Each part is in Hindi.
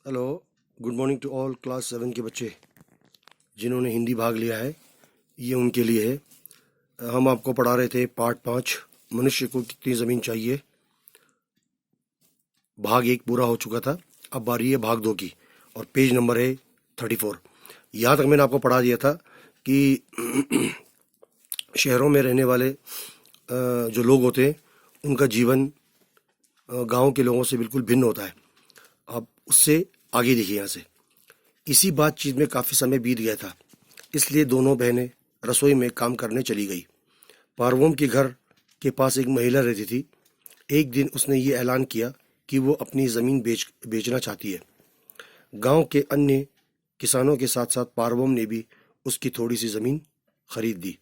Hello, good morning to all class 7 के बच्चे जिन्होंने हिंदी भाग लिया है। ये उनके लिए है। हम आपको पढ़ा रहे थे पार्ट 5, मनुष्य को कितनी ज़मीन चाहिए। भाग 1 पूरा हो चुका था, अब बारी है भाग 2 की और पेज नंबर है 34। यहाँ तक मैंने आपको पढ़ा दिया था कि शहरों में रहने वाले जो लोग होते हैं उनका जीवन गांव के लोगों से बिल्कुल भिन्न होता है। अब उससे आगे देखिए यहाँ से। इसी बातचीत में काफ़ी समय बीत गया था, इसलिए दोनों बहनें रसोई में काम करने चली गई। पार्वोम के घर के पास एक महिला रहती थी। एक दिन उसने ये ऐलान किया कि वो अपनी ज़मीन बेचना चाहती है। गांव के अन्य किसानों के साथ साथ पार्वोम ने भी उसकी थोड़ी सी ज़मीन खरीद दी।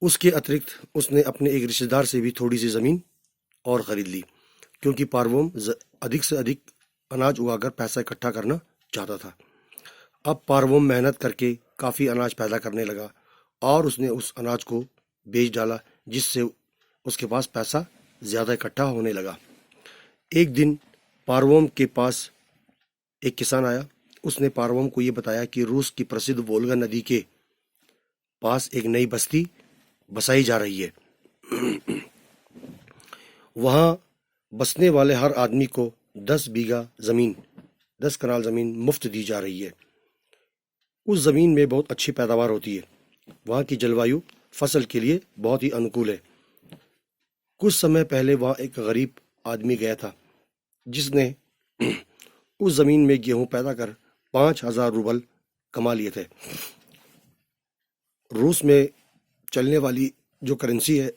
उसके अतिरिक्त उसने अपने एक रिश्तेदार से भी थोड़ी सी ज़मीन और ख़रीद ली, क्योंकि पार्वोम अधिक से अधिक अनाज उगाकर पैसा इकट्ठा करना चाहता था। अब पार्वोम मेहनत करके काफ़ी अनाज पैदा करने लगा और उसने उस अनाज को बेच डाला, जिससे उसके पास पैसा ज़्यादा इकट्ठा होने लगा। एक दिन पार्वोम के पास एक किसान आया। उसने पार्वोम को ये बताया कि रूस की प्रसिद्ध वोल्गा नदी के पास एक नई बस्ती बसाई जा रही है। वहाँ बसने वाले हर आदमी को 10 बीघा ज़मीन, 10 कनाल ज़मीन मुफ्त दी जा रही है। उस ज़मीन में बहुत अच्छी पैदावार होती है। वहाँ की जलवायु फसल के लिए बहुत ही अनुकूल है। कुछ समय पहले वहाँ एक गरीब आदमी गया था, जिसने उस ज़मीन में गेहूँ पैदा कर 5,000 रूबल कमा लिए थे। रूस में चलने वाली जो करेंसी है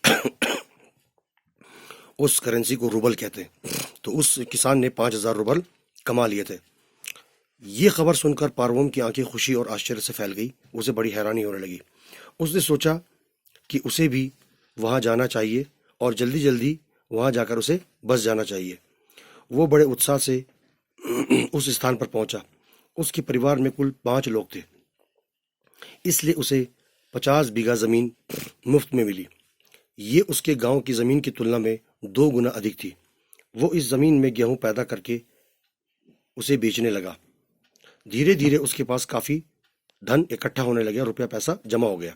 उस करेंसी को रूबल कहते हैं। तो उस किसान ने 5,000 रूबल कमा लिए थे। ये खबर सुनकर पार्वोम की आंखें खुशी और आश्चर्य से फैल गई। उसे बड़ी हैरानी होने लगी। उसने सोचा कि उसे भी वहाँ जाना चाहिए और जल्दी जल्दी वहाँ जाकर उसे बस जाना चाहिए। वो बड़े उत्साह से उस स्थान पर पहुँचा। उसके परिवार में कुल 5 लोग थे, इसलिए उसे 50 बीघा ज़मीन मुफ्त में मिली। ये उसके गांव की ज़मीन की तुलना में 2 गुना अधिक थी। वो इस ज़मीन में गेहूं पैदा करके उसे बेचने लगा। धीरे धीरे उसके पास काफ़ी धन इकट्ठा होने लगा, रुपया पैसा जमा हो गया।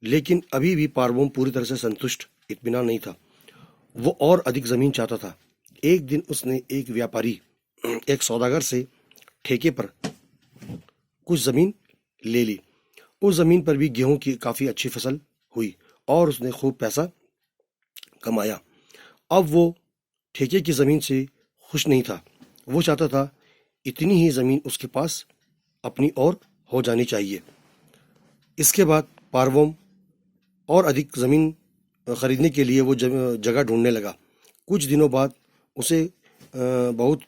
लेकिन अभी भी पार्वोम पूरी तरह से संतुष्ट, इत्मीनान नहीं था। वो और अधिक ज़मीन चाहता था। एक दिन उसने एक व्यापारी, एक सौदागर से ठेके पर कुछ ज़मीन ले ली। उस ज़मीन पर भी गेहूं की काफ़ी अच्छी फसल हुई और उसने खूब पैसा कमाया। अब वो ठेके की ज़मीन से खुश नहीं था। वो चाहता था इतनी ही ज़मीन उसके पास अपनी और हो जानी चाहिए। इसके बाद पार्वोम और अधिक ज़मीन खरीदने के लिए वो जगह ढूंढने लगा। कुछ दिनों बाद उसे बहुत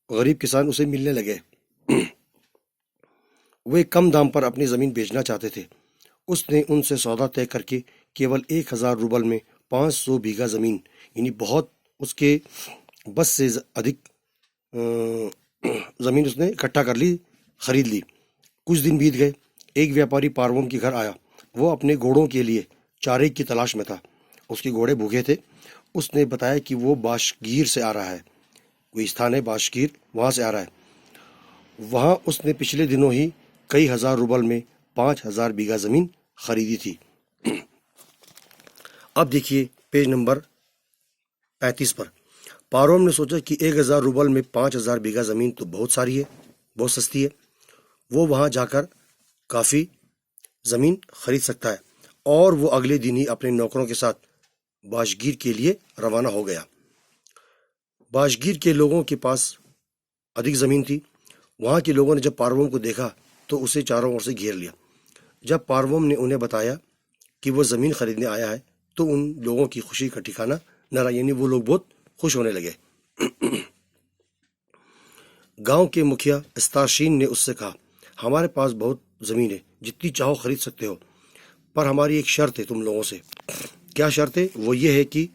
गरीब किसान उसे मिलने लगे। वे कम दाम पर अपनी ज़मीन बेचना चाहते थे। उसने उनसे सौदा तय करके केवल 1,000 रूबल में 500 बीघा ज़मीन, यानी बहुत उसके बस से अधिक ज़मीन उसने इकट्ठा कर ली, खरीद ली। कुछ दिन बीत गए। एक व्यापारी पार्वोम के घर आया। वो अपने घोड़ों के लिए चारे की तलाश में था। उसके घोड़े भूखे थे। उसने बताया कि वो बाशगीर से आ रहा है। कोई स्थान है बाशगीर, वहाँ से आ रहा है। वहाँ उसने पिछले दिनों ही कई हज़ार रूबल में 5,000 बीघा ज़मीन खरीदी थी। अब देखिए पेज नंबर 35 पर। पार्वोम ने सोचा कि 1,000 रूबल में 5,000 बीघा ज़मीन तो बहुत सारी है, बहुत सस्ती है। वो वहाँ जाकर काफ़ी ज़मीन खरीद सकता है। और वो अगले दिन ही अपने नौकरों के साथ बाशगीर के लिए रवाना हो गया। बाशगीर के लोगों के पास अधिक ज़मीन थी। वहाँ के लोगों ने जब पार्वोम को देखा तो उसे चारों ओर से घेर लिया। जब पार्वोम ने उन्हें बताया कि वो ज़मीन खरीदने आया है तो उन लोगों की खुशी का ठिकाना न रहा, यानी वो लोग बहुत खुश होने लगे। गांव के मुखिया स्ताशीन ने उससे कहा, हमारे पास बहुत ज़मीन है, जितनी चाहो खरीद सकते हो, पर हमारी एक शर्त है तुम लोगों से। क्या शर्त है? वो ये है कि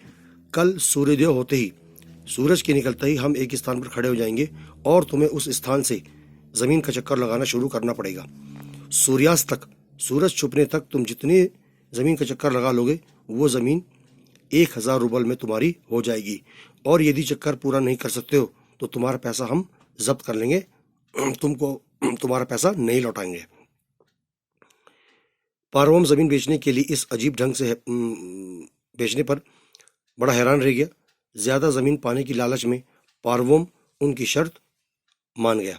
कल सूर्योदय होते ही, सूरज के निकलते ही हम एक स्थान पर खड़े हो जाएंगे और तुम्हें उस स्थान से ज़मीन का चक्कर लगाना शुरू करना पड़ेगा। सूर्यास्त तक, सूरज छुपने तक तुम जितने ज़मीन का चक्कर लगा लोगे, वो ज़मीन 1000 रूबल में तुम्हारी हो जाएगी, और यदि चक्कर पूरा नहीं कर सकते हो तो तुम्हारा पैसा हम जब्त कर लेंगे, तुमको तुम्हारा पैसा नहीं लौटाएंगे। पारवम जमीन बेचने के लिए इस अजीब ढंग से बेचने पर बड़ा हैरान रह गया। ज्यादा जमीन पाने की लालच में पारवोम उनकी शर्त मान गया।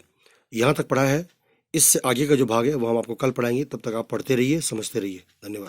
यहाँ तक पढ़ा है। इससे आगे का जो भाग है वो हम आपको कल पढ़ाएंगे। तब तक आप पढ़ते रहिए, समझते रहिए। धन्यवाद।